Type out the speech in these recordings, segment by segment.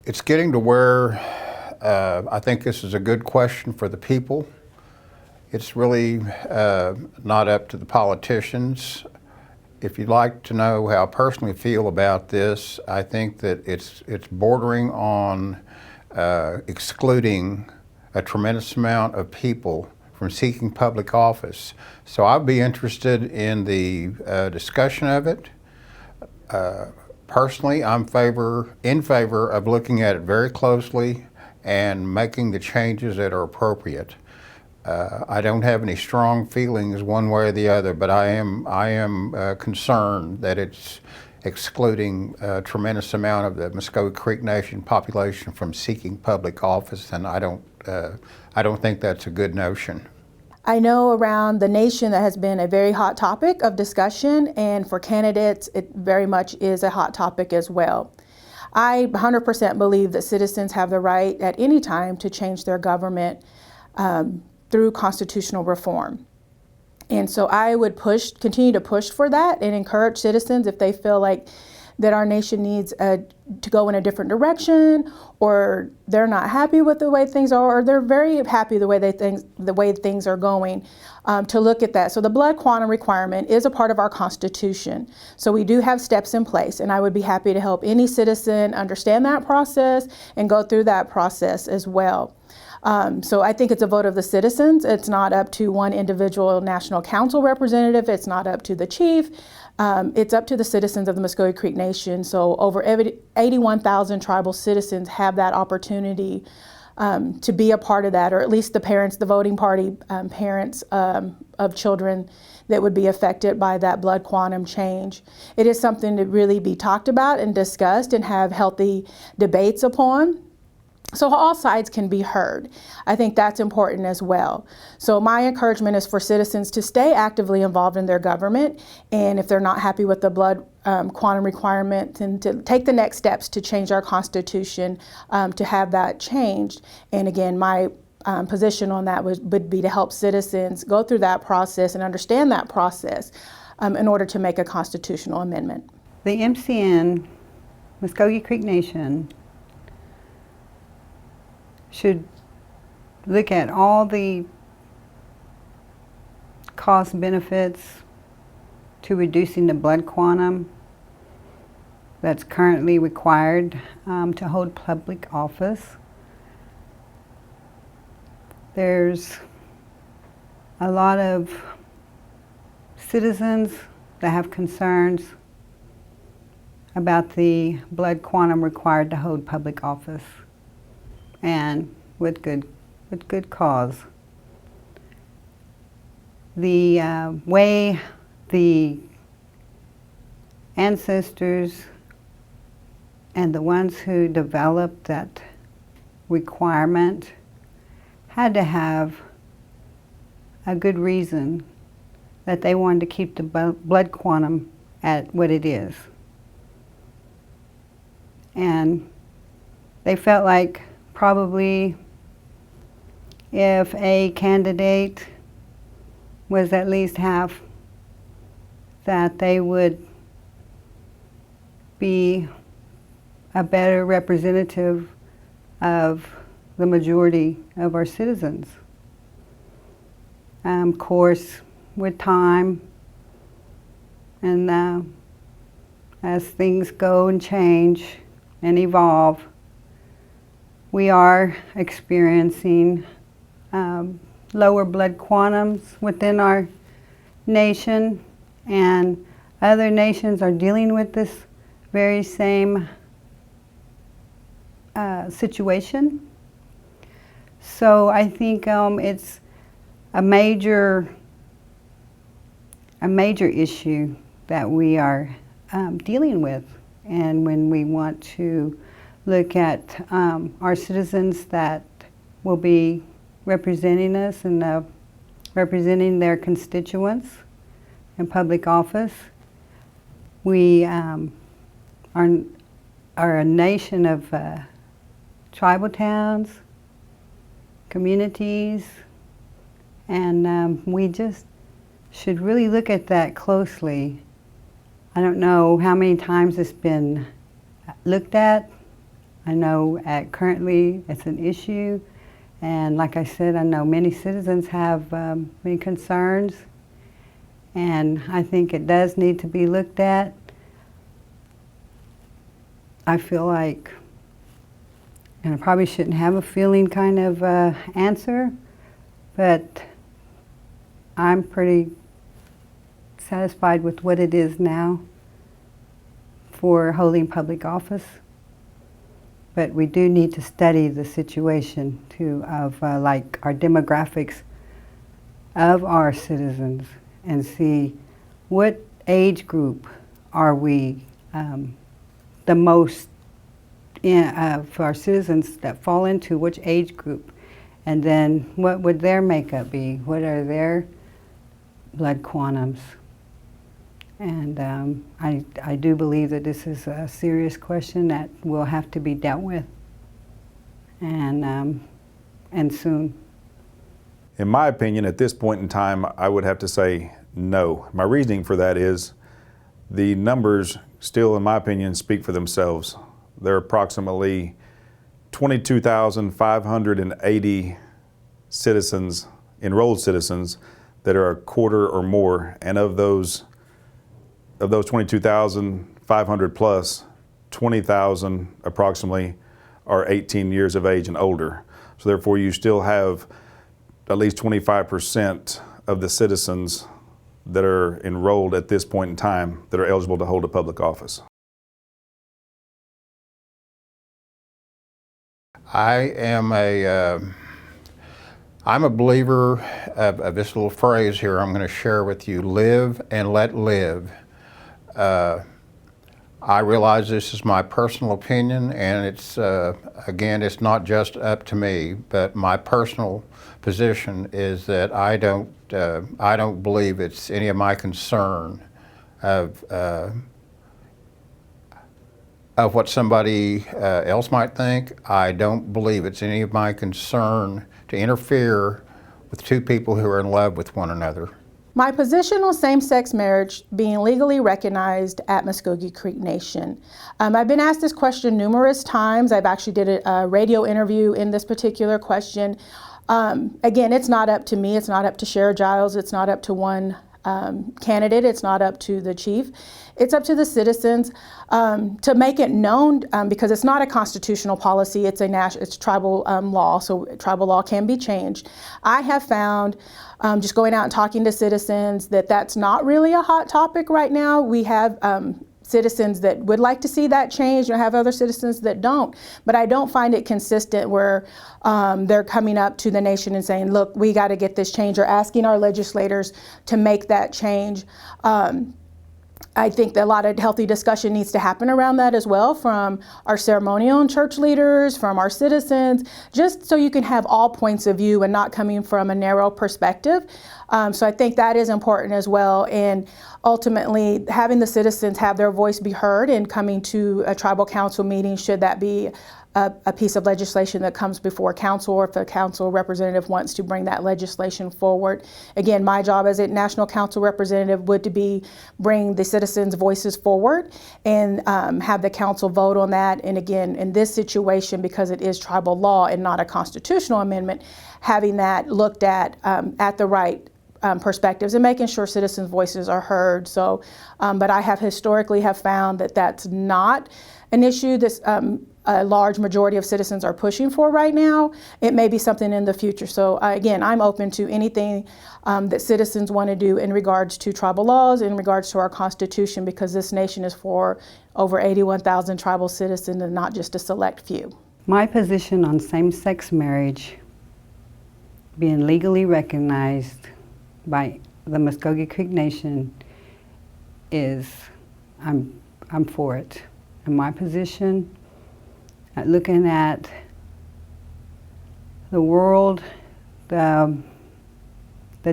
It's getting to where I think this is a good question for the people. It's really not up to the politicians. If you'd like to know how I personally feel about this, I think that it's bordering on excluding a tremendous amount of people from seeking public office. So I'd be interested in the discussion of it. Personally, I'm in favor of looking at it very closely and making the changes that are appropriate. I don't have any strong feelings one way or the other, but I am concerned that it's excluding a tremendous amount of the Mvskoke Creek Nation population from seeking public office, and I don't think that's a good notion. I know around the nation that has been a very hot topic of discussion, and for candidates, it very much is a hot topic as well. I 100% believe that citizens have the right at any time to change their government through constitutional reform. And so I would continue to push for that and encourage citizens, if they feel like that our nation needs to go in a different direction, or they're not happy with the way things are, or they're very happy the way things are going, to look at that. So the blood quantum requirement is a part of our Constitution. So we do have steps in place, and I would be happy to help any citizen understand that process and go through that process as well. So I think it's a vote of the citizens. It's not up to one individual national council representative. It's not up to the chief. It's up to the citizens of the Mvskoke Creek Nation. So over 81,000 tribal citizens have that opportunity to be a part of that, or at least the parents, the voting party parents of children that would be affected by that blood quantum change. It is something to really be talked about and discussed and have healthy debates upon, so all sides can be heard. I think that's important as well. So my encouragement is for citizens to stay actively involved in their government, and if they're not happy with the blood quantum requirement, then to take the next steps to change our Constitution to have that changed. And again, my position on that would be to help citizens go through that process and understand that process in order to make a constitutional amendment. The MCN, Mvskoke Creek Nation, should look at all the cost benefits to reducing the blood quantum that's currently required to hold public office. There's a lot of citizens that have concerns about the blood quantum required to hold public office, and with good cause. The way the ancestors and the ones who developed that requirement had to have a good reason that they wanted to keep the blood quantum at what it is. And they felt like probably if a candidate was at least half, that they would be a better representative of the majority of our citizens. Of course, with time and as things go and change and evolve, we are experiencing lower blood quantums within our nation, and other nations are dealing with this very same situation. So I think it's a major issue that we are dealing with, and when we want to look at our citizens that will be representing us and representing their constituents in public office. We are a nation of tribal towns, communities, and we just should really look at that closely. I don't know how many times it's been looked at I know currently it's an issue, and like I said, I know many citizens have many concerns, and I think it does need to be looked at. I feel like, and I probably shouldn't have a feeling kind of answer, but I'm pretty satisfied with what it is now for holding public office. But we do need to study the situation too of like our demographics of our citizens and see what age group are we the most for our citizens that fall into which age group, and then what would their makeup be? What are their blood quantums? And I do believe that this is a serious question that will have to be dealt with, and soon. In my opinion, at this point in time, I would have to say no. My reasoning for that is the numbers still, in my opinion, speak for themselves. There are approximately 22,580 citizens, enrolled citizens, that are a quarter or more, and of those 22,500 plus, 20,000 approximately are 18 years of age and older. So therefore, you still have at least 25% of the citizens that are enrolled at this point in time that are eligible to hold a public office. I'm a believer of this little phrase here I'm going to share with you: live and let live. I realize this is my personal opinion, and it's again, it's not just up to me, but my personal position is that I don't believe it's any of my concern of what somebody else might think. I don't believe it's any of my concern to interfere with two people who are in love with one another. My position on same-sex marriage being legally recognized at Mvskoke Creek Nation. I've been asked this question numerous times. I've actually did a radio interview in this particular question. Again, it's not up to me. It's not up to Sheriff Giles. It's not up to one candidate. It's not up to the chief. It's up to the citizens to make it known, because it's not a constitutional policy. It's tribal law, so tribal law can be changed. I have found, just going out and talking to citizens, that that's not really a hot topic right now. We have citizens that would like to see that change, and have other citizens that don't. But I don't find it consistent where they're coming up to the nation and saying, look, we got to get this change, or asking our legislators to make that change. I think that a lot of healthy discussion needs to happen around that as well, from our ceremonial and church leaders, from our citizens, just so you can have all points of view and not coming from a narrow perspective. So I think that is important as well. And ultimately, having the citizens have their voice be heard and coming to a tribal council meeting, should that be a piece of legislation that comes before council, or if a council representative wants to bring that legislation forward. Again, my job as a national council representative would to be bring the citizens' voices forward and have the council vote on that. And again, in this situation, because it is tribal law and not a constitutional amendment, having that looked at the right perspectives and making sure citizens' voices are heard. So, but I have historically found that that's not an issue that's a large majority of citizens are pushing for right now. It may be something in the future. So again, I'm open to anything that citizens want to do in regards to tribal laws, in regards to our Constitution, because this nation is for over 81,000 tribal citizens and not just a select few. My position on same-sex marriage being legally recognized by the Mvskoke Creek Nation is, I'm for it. In my position, looking at the world, the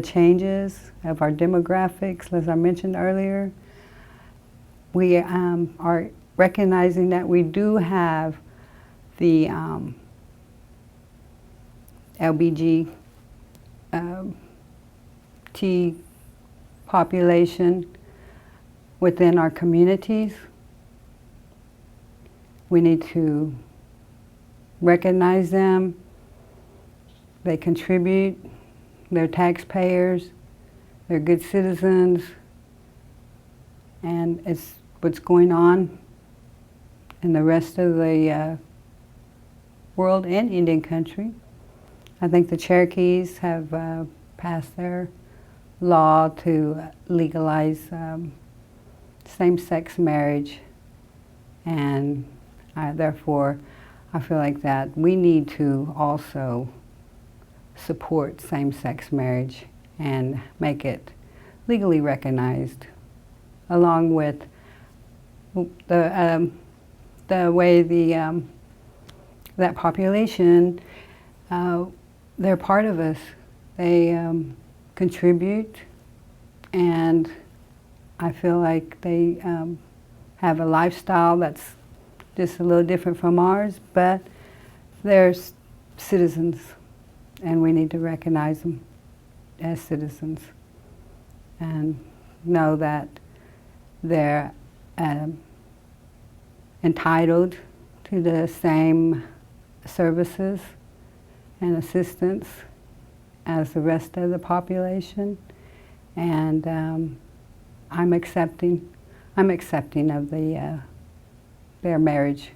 changes of our demographics, as I mentioned earlier, we are recognizing that we do have the LGBT population within our communities. We need to recognize them. They contribute, they're taxpayers, they're good citizens, and it's what's going on in the rest of the world and Indian country. I think the Cherokees have passed their law to legalize same-sex marriage, and therefore I feel like that we need to also support same-sex marriage and make it legally recognized, along with the way that population, they're part of us. They contribute, and I feel like they have a lifestyle that's just a little different from ours, but they're citizens, and we need to recognize them as citizens and know that they're entitled to the same services and assistance as the rest of the population, and I'm accepting of their marriage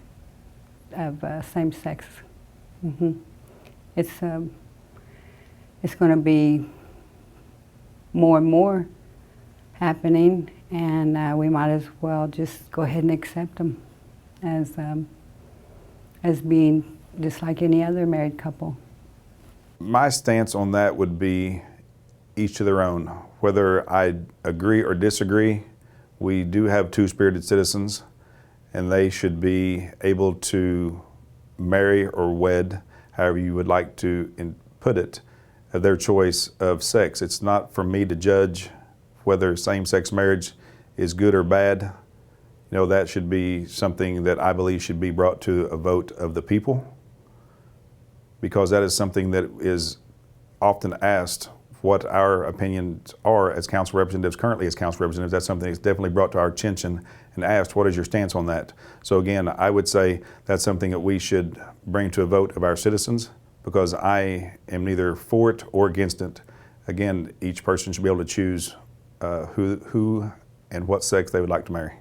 of same sex. It's going to be more and more happening, and we might as well just go ahead and accept them as being just like any other married couple. My stance on that would be each to their own. Whether I agree or disagree, we do have two-spirited citizens, and they should be able to marry or wed, however you would like to put it, of their choice of sex. It's not for me to judge whether same-sex marriage is good or bad. You know, that should be something that I believe should be brought to a vote of the people, because that is something that is often asked what our opinions are as council representatives. Currently as council representatives, that's something that's definitely brought to our attention and asked, what is your stance on that? So again, I would say that's something that we should bring to a vote of our citizens, because I am neither for it or against it. Again, each person should be able to choose who and what sex they would like to marry.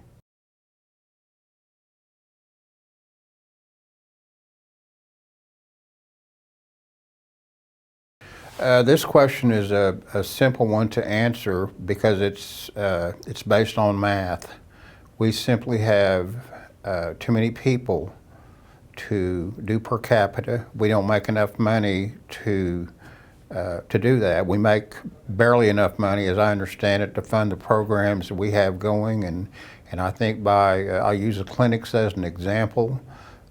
This question is a simple one to answer because it's based on math. We simply have too many people to do per capita. We don't make enough money to do that. We make barely enough money, as I understand it, to fund the programs that we have going. And I think I'll use the clinics as an example.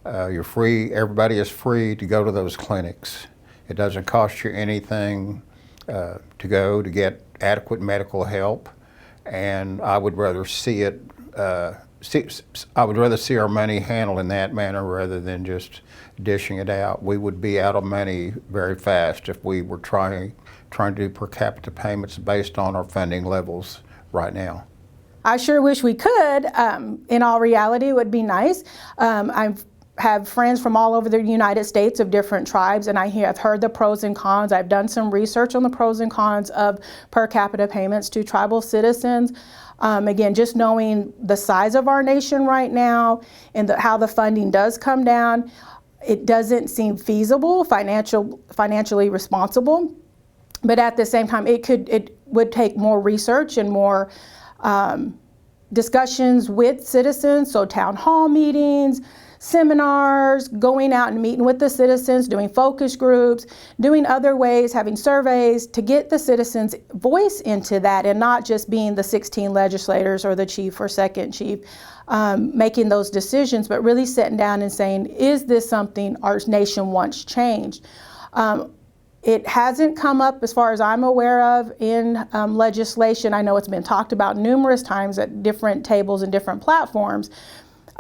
You're free, everybody is free to go to those clinics. It doesn't cost you anything to go to get adequate medical help, and I would rather see it. I would rather see our money handled in that manner rather than just dishing it out. We would be out of money very fast if we were trying to do per capita payments based on our funding levels right now. I sure wish we could. In all reality, it would be nice. I've have friends from all over the United States of different tribes, and I've heard the pros and cons. I've done some research on the pros and cons of per capita payments to tribal citizens. Again, just knowing the size of our nation right now and how the funding does come down, it doesn't seem feasible, financially responsible. But at the same time, it would take more research and more discussions with citizens, so town hall meetings, seminars, going out and meeting with the citizens, doing focus groups, doing other ways, having surveys to get the citizens' voice into that, and not just being the 16 legislators or the chief or second chief making those decisions, but really sitting down and saying, is this something our nation wants changed? It hasn't come up, as far as I'm aware of, in legislation. I know it's been talked about numerous times at different tables and different platforms.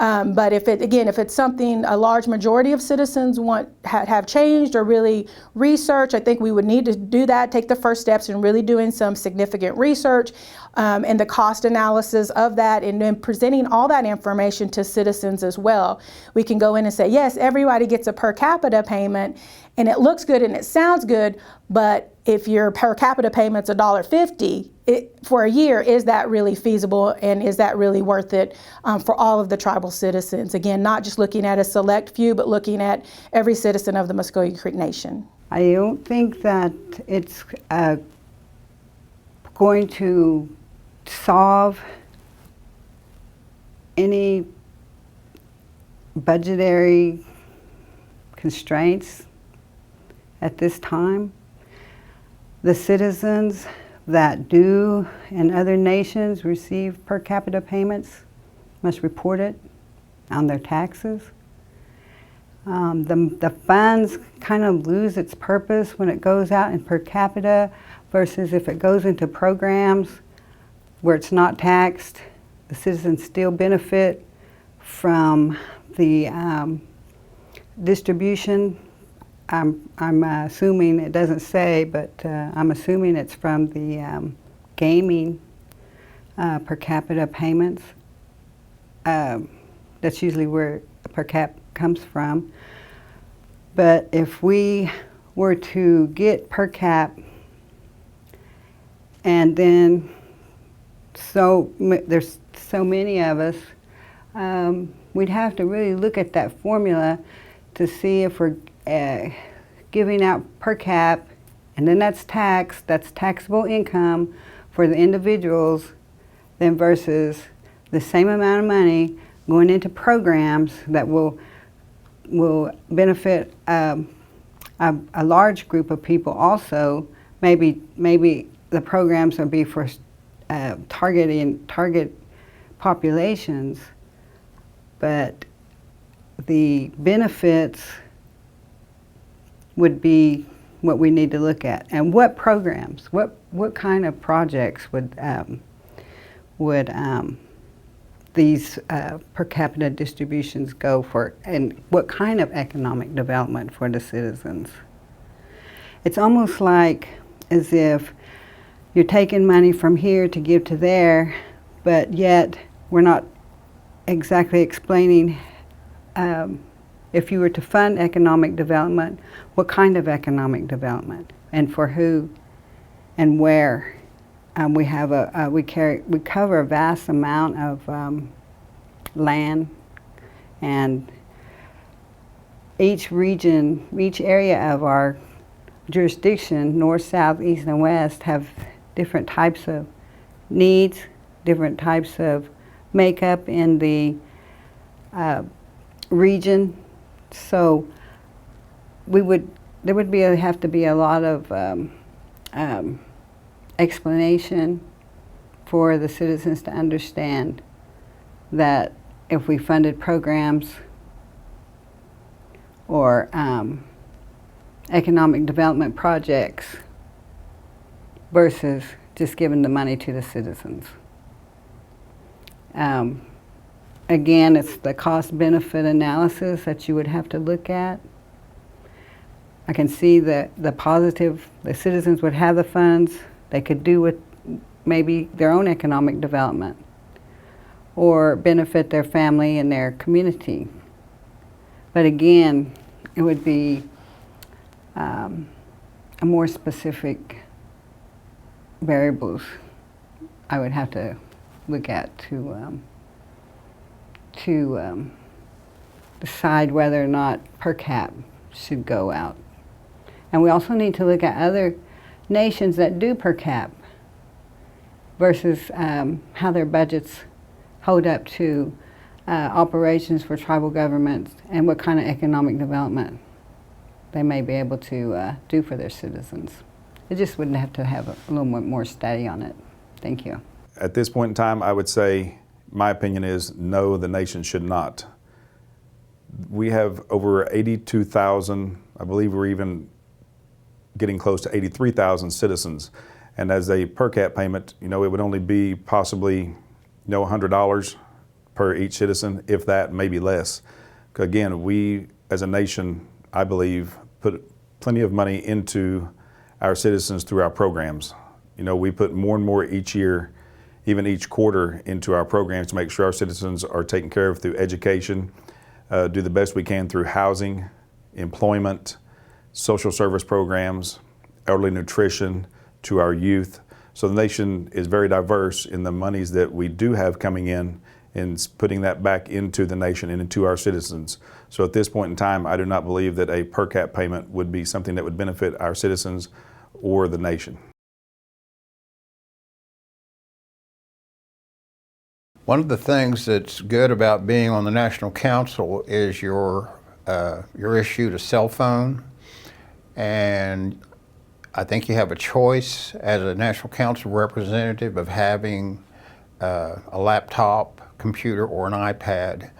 But if it's something a large majority of citizens have changed or really research, I think we would need to do that, take the first steps in really doing some significant research and the cost analysis of that, and then presenting all that information to citizens as well. We can go in and say, yes, everybody gets a per capita payment, and it looks good and it sounds good, but if your per capita payment's $1.50 for a year, is that really feasible, and is that really worth it for all of the tribal citizens? Again, not just looking at a select few, but looking at every citizen of the Mvskoke Creek Nation. I don't think that it's going to solve any budgetary constraints at this time. The citizens that do in other nations receive per capita payments must report it on their taxes. The funds kind of lose its purpose when it goes out in per capita versus if it goes into programs where it's not taxed. The citizens still benefit from the distribution. I'm assuming, it doesn't say, but I'm assuming it's from the gaming per capita payments. That's usually where per cap comes from. But if we were to get per cap, and then there's so many of us, we'd have to really look at that formula to see if we're giving out per cap, and then that's taxable income for the individuals, then versus the same amount of money going into programs that will benefit a large group of people also. Maybe the programs will be for target populations, but the benefits would be what we need to look at. And what programs, what kind of projects would these per capita distributions go for, and what kind of economic development for the citizens? It's almost like as if you're taking money from here to give to there, but yet we're not exactly explaining if you were to fund economic development, what kind of economic development, and for who, and where. We cover a vast amount of land, and each region, each area of our jurisdiction, north, south, east, and west, have different types of needs, different types of makeup in the region. So there would have to be a lot of explanation for the citizens to understand that if we funded programs or economic development projects versus just giving the money to the citizens. Again, it's the cost-benefit analysis that you would have to look at. I can see the positive, the citizens would have the funds, they could do with maybe their own economic development or benefit their family and their community. But again, it would be a more specific variables I would have to look at to decide whether or not per cap should go out. And we also need to look at other nations that do per cap versus how their budgets hold up to operations for tribal governments and what kind of economic development they may be able to do for their citizens. It just wouldn't have to have a little more study on it. Thank you. At this point in time, I would say, my opinion is no, the nation should not. We have over 82,000, I believe we're even getting close to 83,000 citizens. And as a per cap payment, it would only be possibly, $100 per each citizen, if that, maybe less. Again, we as a nation, I believe, put plenty of money into our citizens through our programs. You know, we put more and more each year, even each quarter, into our programs to make sure our citizens are taken care of through education, do the best we can through housing, employment, social service programs, elderly nutrition, to our youth. So the nation is very diverse in the monies that we do have coming in and putting that back into the nation and into our citizens. So at this point in time, I do not believe that a per cap payment would be something that would benefit our citizens or the nation. One of the things that's good about being on the National Council is you're issued a cell phone, and I think you have a choice as a National Council representative of having a laptop, computer, or an iPad.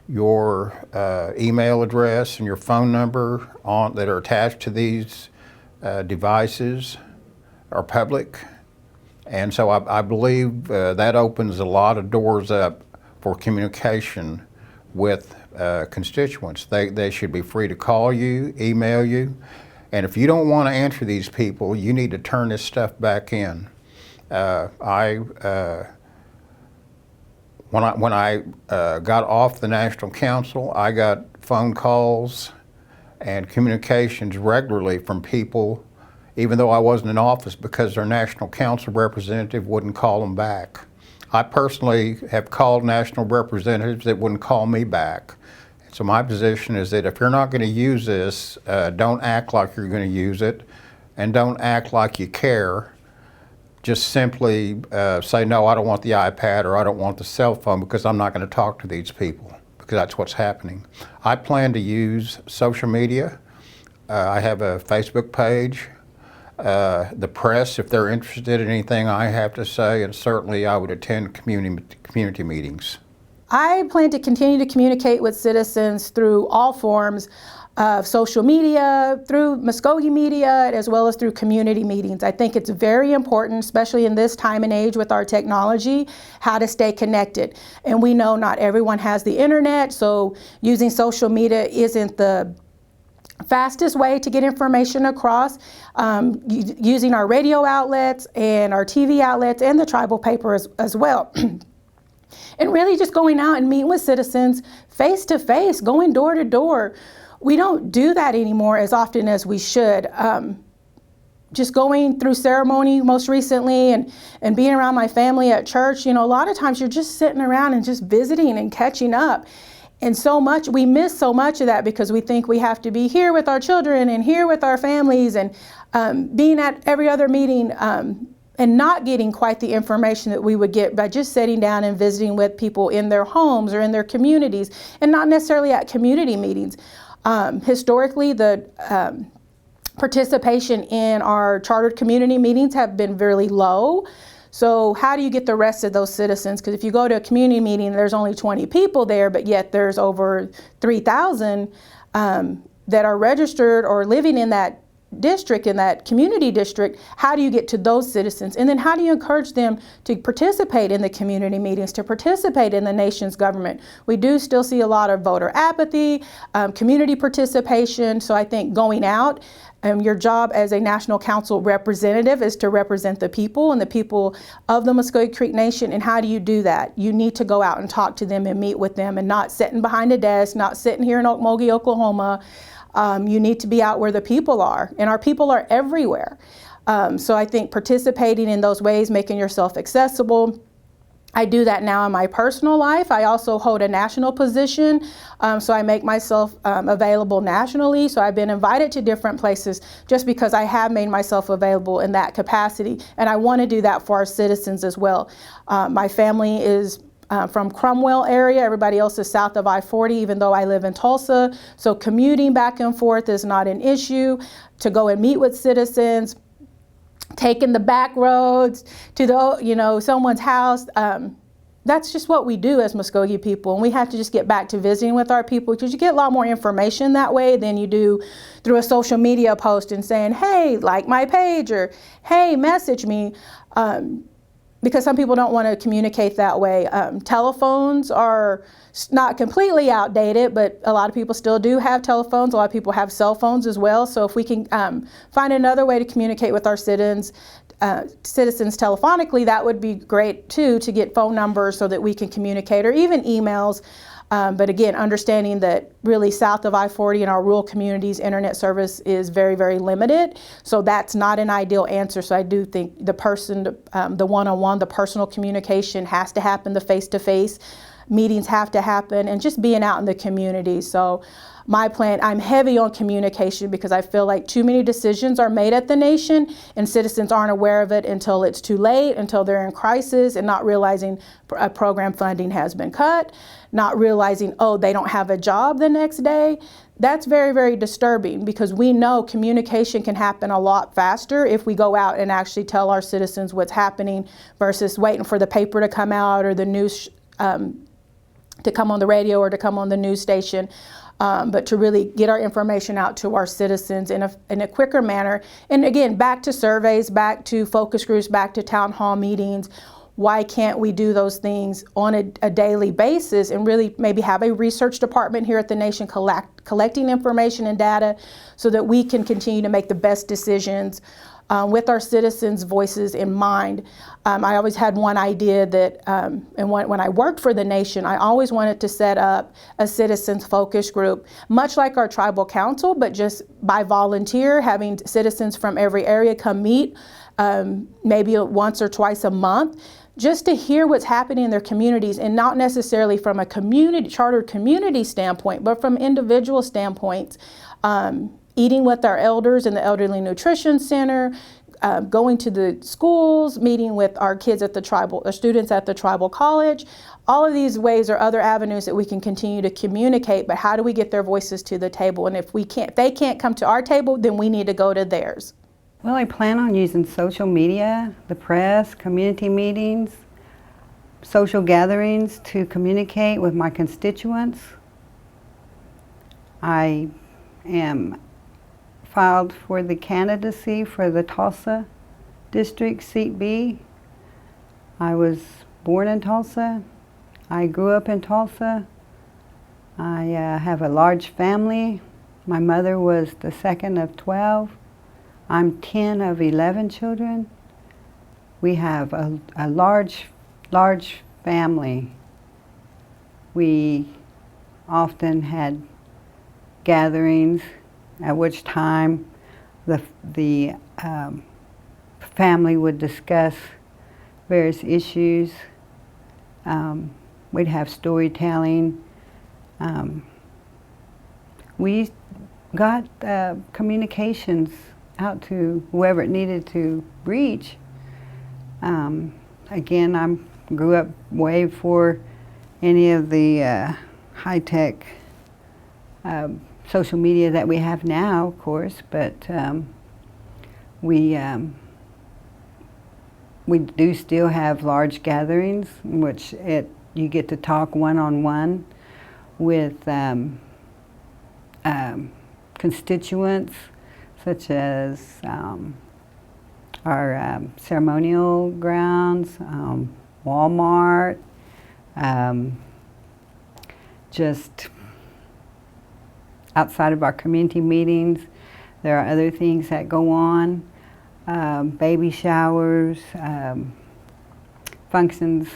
Your email address and your phone number that are attached to these devices are public. And so I believe that opens a lot of doors up for communication with constituents. They should be free to call you, email you, and if you don't want to answer these people, you need to turn this stuff back in. When I got off the National Council, I got phone calls and communications regularly from people, even though I wasn't in office, because their National Council representative wouldn't call them back. I personally have called national representatives that wouldn't call me back. So my position is that if you're not going to use this, don't act like you're going to use it, and don't act like you care. Just simply say, no, I don't want the iPad or I don't want the cell phone, because I'm not going to talk to these people, because that's what's happening. I plan to use social media. I have a Facebook page. The press, if they're interested in anything I have to say, and certainly I would attend community meetings. I plan to continue to communicate with citizens through all forms of social media, through Mvskoke Media, as well as through community meetings. I think it's very important, especially in this time and age with our technology, how to stay connected. And we know not everyone has the internet, so using social media isn't the fastest way to get information across. Using our radio outlets and our TV outlets and the tribal paper as well. And really just going out and meeting with citizens face to face, going door to door. We don't do that anymore as often as we should. Just going through ceremony most recently and being around my family at church, you know, a lot of times you're just sitting around and just visiting and catching up. And we miss so much of that because we think we have to be here with our children and here with our families and being at every other meeting and not getting quite the information that we would get by just sitting down and visiting with people in their homes or in their communities, and not necessarily at community meetings. Historically, the participation in our chartered community meetings have been really low. So how do you get the rest of those citizens? Because if you go to a community meeting, there's only 20 people there, but yet there's over 3,000 that are registered or living in that district, in that community district. How do you get to those citizens? And then how do you encourage them to participate in the community meetings, to participate in the nation's government? We do still see a lot of voter apathy, community participation. So I think going out, your job as a National Council representative is to represent the people and the people of the Mvskoke Creek Nation. And how do you do that? You need to go out and talk to them and meet with them, and not sitting behind a desk, not sitting here in Okmulgee, Oklahoma. You need to be out where the people are, and our people are everywhere. So I think participating in those ways, making yourself accessible. I do that now in my personal life. I also hold a national position, so I make myself available nationally. So I've been invited to different places just because I have made myself available in that capacity, and I want to do that for our citizens as well. My family is from Cromwell area. Everybody else is south of I-40, even though I live in Tulsa. So commuting back and forth is not an issue. To go and meet with citizens, taking the back roads to someone's house. That's just what we do as Mvskoke people, and we have to just get back to visiting with our people, because you get a lot more information that way than you do through a social media post and saying, hey, like my page, or hey, message me. because some people don't want to communicate that way. Telephones are not completely outdated, but a lot of people still do have telephones. A lot of people have cell phones as well. So if we can find another way to communicate with our citizens telephonically, that would be great too, to get phone numbers so that we can communicate, or even emails. But again, understanding that really south of I-40 in our rural communities, internet service is very, very limited. So that's not an ideal answer. So I do think the person, the one-on-one, the personal communication has to happen, the face-to-face meetings have to happen, and just being out in the community. So my plan, I'm heavy on communication because I feel like too many decisions are made at the nation and citizens aren't aware of it until it's too late, until they're in crisis, and not realizing program funding has been cut, not realizing, oh, they don't have a job the next day. That's very, very disturbing, because we know communication can happen a lot faster if we go out and actually tell our citizens what's happening versus waiting for the paper to come out or the news to come on the radio or to come on the news station. But to really get our information out to our citizens in a quicker manner. And again, back to surveys, back to focus groups, back to town hall meetings. Why can't we do those things on a daily basis, and really maybe have a research department here at the nation collecting information and data so that we can continue to make the best decisions with our citizens' voices in mind. I always had one idea that, and when I worked for the nation, I always wanted to set up a citizens focus group, much like our tribal council, but just by volunteer, having citizens from every area come meet, maybe once or twice a month, just to hear what's happening in their communities, and not necessarily from a chartered community standpoint, but from individual standpoints. Eating with our elders in the Elderly Nutrition Center, going to the schools, meeting with our kids at the students at the tribal college. All of these ways are other avenues that we can continue to communicate, but how do we get their voices to the table? And if they can't come to our table, then we need to go to theirs. Well, I plan on using social media, the press, community meetings, social gatherings to communicate with my constituents. I am filed for the candidacy for the Tulsa District Seat B. I was born in Tulsa. I grew up in Tulsa. I have a large family. My mother was the second of 12. I'm 10 of 11 children. We have a large family. We often had gatherings at which time the family would discuss various issues. We'd have storytelling. We got communications out to whoever it needed to reach. Again, I grew up way before any of the high-tech social media that we have now, of course, but we do still have large gatherings in which you get to talk one-on-one with constituents, such as our ceremonial grounds, Walmart, just outside of our community meetings. There are other things that go on, baby showers, functions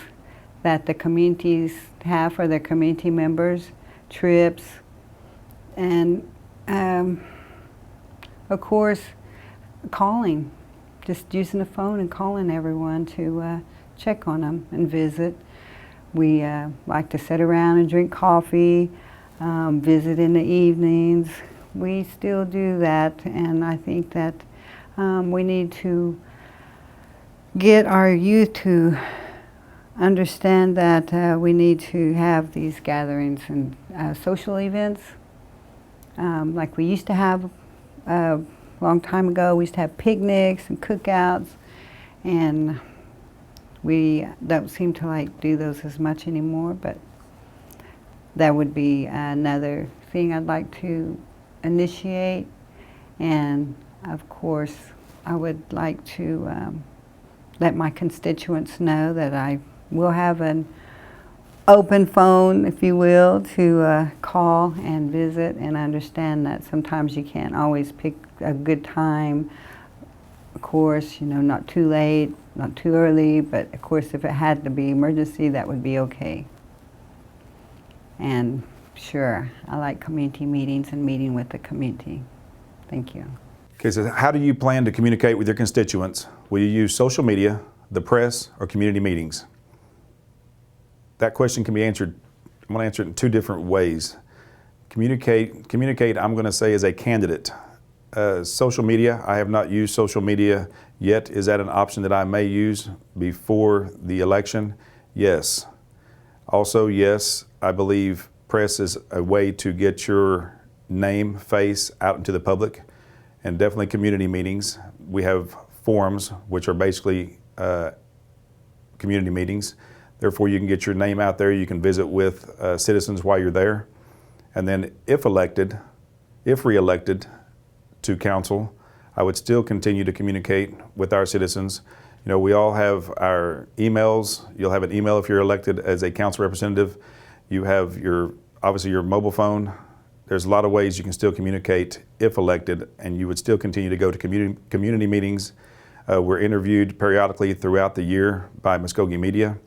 that the communities have for their community members, trips, and of course, calling, just using the phone and calling everyone to check on them and visit. We like to sit around and drink coffee, visit in the evenings. We still do that, and I think that we need to get our youth to understand that we need to have these gatherings and social events. Like we used to have a long time ago, we used to have picnics and cookouts, and we don't seem to do those as much anymore, but that would be another thing I'd like to initiate. And of course, I would like to let my constituents know that I will have an open phone, if you will, to call and visit, and understand that sometimes you can't always pick a good time. Of course, you know, not too late, not too early, but of course if it had to be emergency, that would be okay. And sure, I like community meetings and meeting with the community. Thank you. Okay, so how do you plan to communicate with your constituents? Will you use social media, the press, or community meetings? That question can be answered, I'm going to answer it in two different ways. Communicate, I'm going to say, as a candidate. Social media, I have not used social media yet. Is that an option that I may use before the election? Yes. Also, yes, I believe press is a way to get your name, face out into the public, and definitely community meetings. We have forums, which are basically community meetings. Therefore, you can get your name out there. You can visit with citizens while you're there. And then if re-elected to council, I would still continue to communicate with our citizens. You know, we all have our emails. You'll have an email if you're elected as a council representative. You have obviously your mobile phone. There's a lot of ways you can still communicate if elected, and you would still continue to go to community meetings. We're interviewed periodically throughout the year by Mvskoke Media,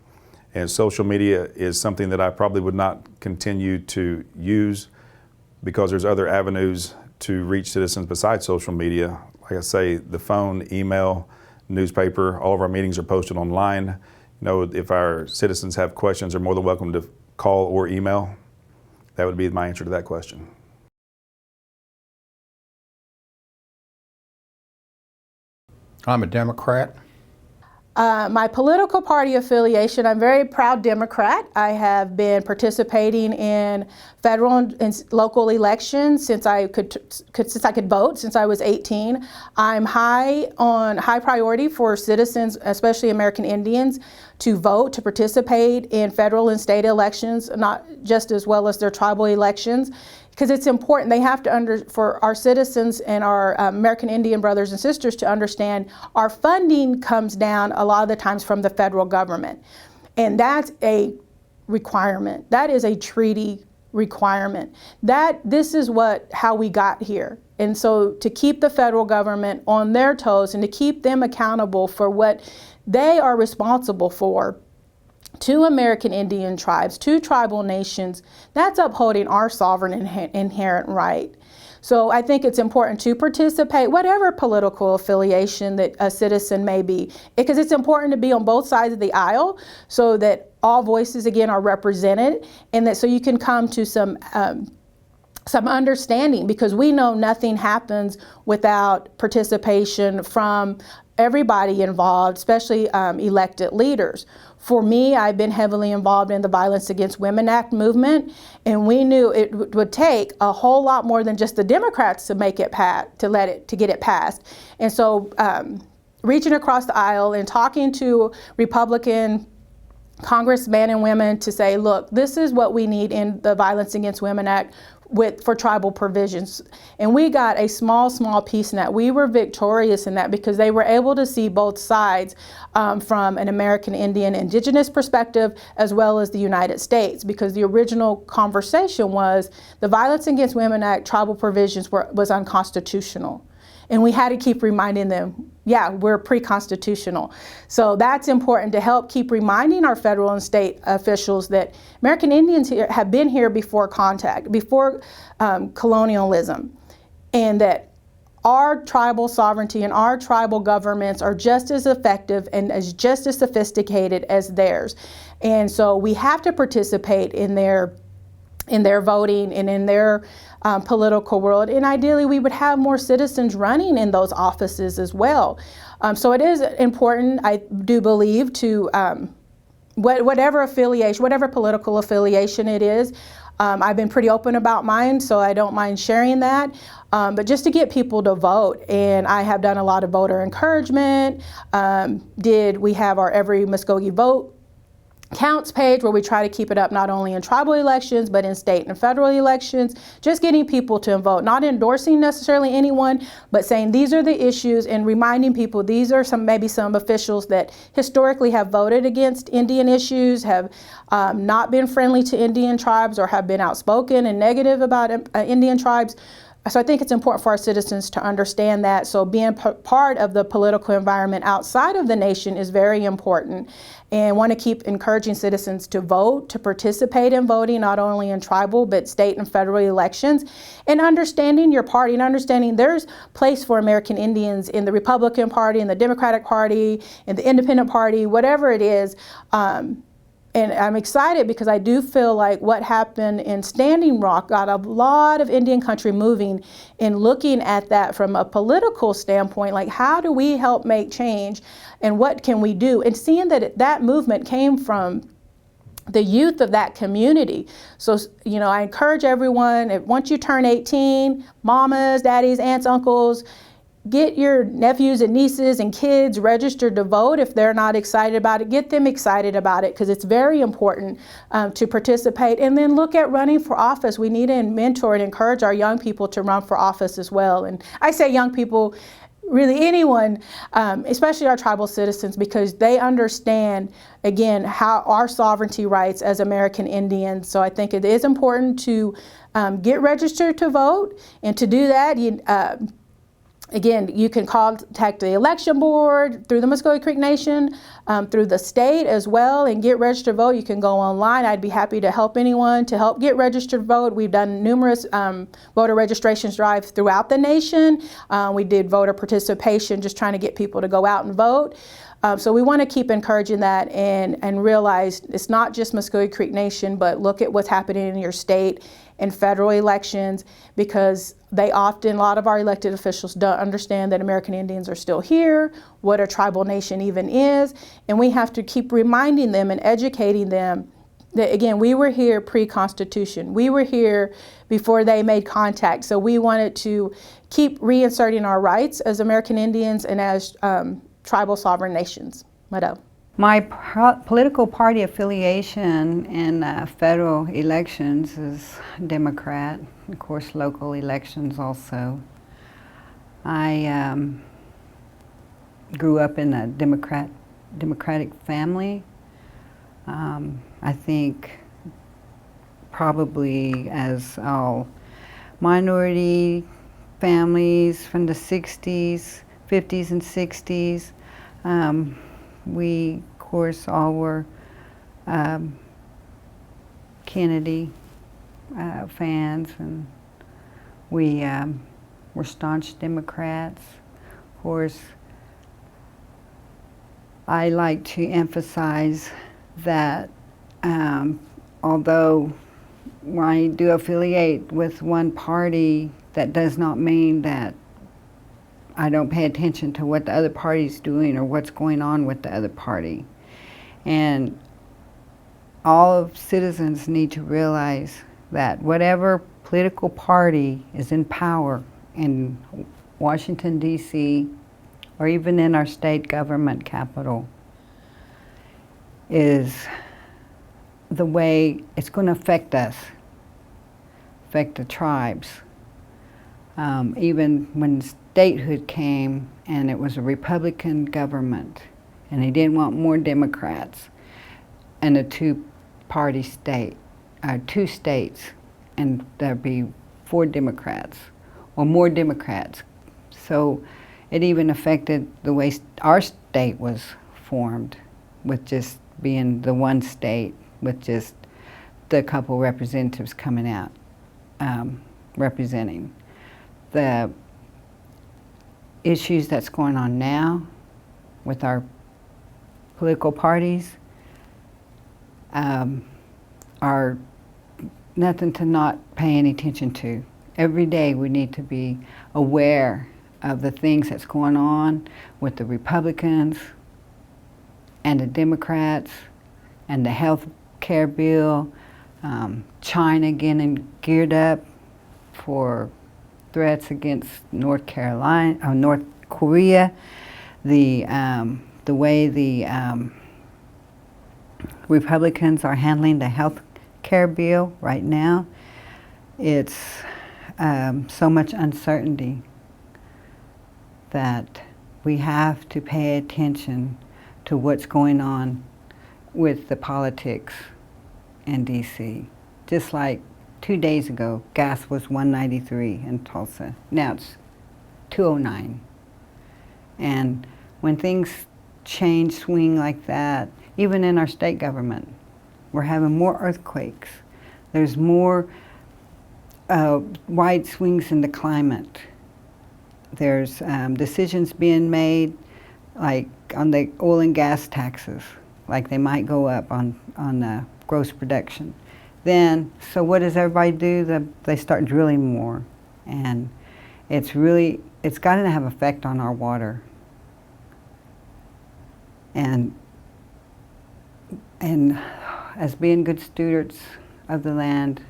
and social media is something that I probably would not continue to use because there's other avenues to reach citizens besides social media. Like I say, the phone, email, newspaper, all of our meetings are posted online. You know, if our citizens have questions, they're more than welcome to call or email. That would be my answer to that question. I'm a Democrat. My political party affiliation, I'm a very proud Democrat. I have been participating in federal and local elections since I could vote, since I was 18. I'm high priority for citizens, especially American Indians, to vote, to participate in federal and state elections, not just as well as their tribal elections, because it's important. They have to for our citizens and our American Indian brothers and sisters to understand our funding comes down a lot of the times from the federal government. And that's a requirement. That is a treaty requirement. This is how we got here. And so to keep the federal government on their toes and to keep them accountable for what they are responsible for to American Indian tribes, to tribal nations, that's upholding our sovereign inherent right. So I think it's important to participate, whatever political affiliation that a citizen may be, because it's important to be on both sides of the aisle so that all voices, again, are represented, and that so you can come to some understanding, because we know nothing happens without participation from everybody involved, especially elected leaders. For me, I've been heavily involved in the Violence Against Women Act movement, and we knew it would take a whole lot more than just the Democrats to make it to get it passed. And so reaching across the aisle and talking to Republican congressmen and women to say, look, this is what we need in the Violence Against Women Act for tribal provisions. And we got a small piece in that. We were victorious in that because they were able to see both sides from an American Indian Indigenous perspective as well as the United States, because the original conversation was the Violence Against Women Act tribal provisions was unconstitutional. And we had to keep reminding them, yeah, we're pre-constitutional. So that's important to help keep reminding our federal and state officials that American Indians have been here before before colonialism, and that our tribal sovereignty and our tribal governments are just as effective and just as sophisticated as theirs. And so we have to participate in their voting and in their political world. And ideally, we would have more citizens running in those offices as well. So it is important, I do believe, to whatever political affiliation it is. I've been pretty open about mine, so I don't mind sharing that. But just to get people to vote, and I have done a lot of voter encouragement. We have our Every Mvskoke Vote counts page where we try to keep it up not only in tribal elections but in state and federal elections, just getting people to vote, not endorsing necessarily anyone, but saying these are the issues and reminding people these are maybe some officials that historically have voted against Indian issues, have not been friendly to Indian tribes, or have been outspoken and negative about Indian tribes. So I think it's important for our citizens to understand that. So being part of the political environment outside of the nation is very important, and want to keep encouraging citizens to vote, to participate in voting, not only in tribal but state and federal elections, and understanding your party and understanding there's place for American Indians in the Republican Party, in the Democratic Party, in the Independent Party, whatever it is. And I'm excited because I do feel like what happened in Standing Rock got a lot of Indian country moving in looking at that from a political standpoint, like how do we help make change and what can we do? And seeing that that movement came from the youth of that community. So, you know, I encourage everyone, once you turn 18, mamas, daddies, aunts, uncles, get your nephews and nieces and kids registered to vote. If they're not excited about it, get them excited about it, because it's very important to participate. And then look at running for office. We need to mentor and encourage our young people to run for office as well. And I say young people, really anyone, especially our tribal citizens, because they understand, again, how our sovereignty rights as American Indians. So I think it is important to get registered to vote. And to do that, again, you can contact the election board through the Mvskoke Creek Nation, through the state as well, and get registered to vote. You can go online. I'd be happy to help anyone to help get registered to vote. We've done numerous voter registrations drives throughout the nation. We did voter participation, just trying to get people to go out and vote. So we want to keep encouraging that and realize it's not just Mvskoke Creek Nation, but look at what's happening in your state and federal elections, because a lot of our elected officials don't understand that American Indians are still here, what a tribal nation even is, and we have to keep reminding them and educating them that, again, we were here pre-Constitution. We were here before they made contact, so we wanted to keep reinserting our rights as American Indians and as tribal sovereign nations. Madam. My political party affiliation in federal elections is Democrat, of course local elections also. I grew up in a democratic family. I think probably as all minority families from the 60s, 50s and 60s, we, of course, all were Kennedy fans, and we were staunch Democrats. Of course, I like to emphasize that although I do affiliate with one party, that does not mean that I don't pay attention to what the other party's doing or what's going on with the other party. And all citizens need to realize that whatever political party is in power in Washington, D.C., or even in our state government capital, is the way it's going to affect us, affect the tribes. Even when statehood came and it was a Republican government and they didn't want more Democrats in a two-party state, two states, and there'd be 4 Democrats or more Democrats. So it even affected the way our state was formed, with just being the one state with just the couple representatives coming out representing. The issues that's going on now with our political parties are nothing to not pay any attention to. Every day we need to be aware of the things that's going on with the Republicans and the Democrats and the health care bill, China getting geared up for threats against North Korea, the way the Republicans are handling the health care bill right now. It's so much uncertainty that we have to pay attention to what's going on with the politics in DC. Just like 2 days ago, gas was $1.93 in Tulsa. Now it's $2.09. And when things change, swing like that, even in our state government, we're having more earthquakes. There's more wide swings in the climate. There's decisions being made, like on the oil and gas taxes, like they might go up on gross production. Then, so what does everybody do? They start drilling more, and it's got to have effect on our water. And as being good stewards of the land,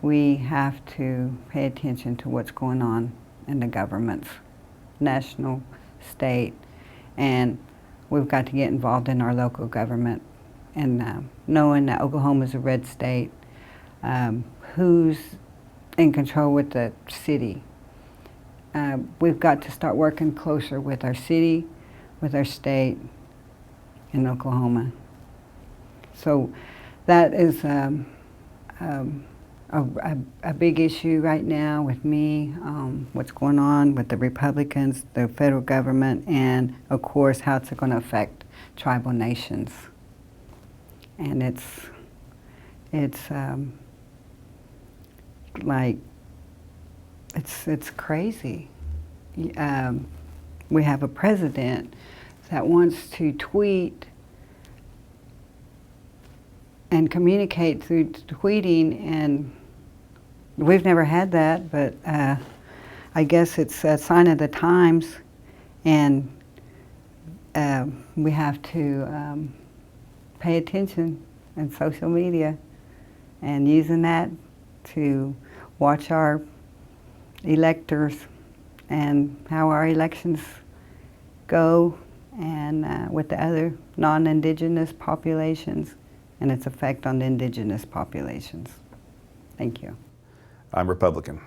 we have to pay attention to what's going on in the governments, national, state, and we've got to get involved in our local government. And knowing that Oklahoma is a red state, who's in control with the city. We've got to start working closer with our city, with our state in Oklahoma. So that is a big issue right now with me, what's going on with the Republicans, the federal government, and of course how it's going to affect tribal nations. And it's crazy. We have a president that wants to tweet and communicate through tweeting, and we've never had that, but I guess it's a sign of the times, and we have to pay attention in social media and using that to watch our electors and how our elections go, and with the other non-indigenous populations and its effect on the indigenous populations. Thank you. I'm Republican.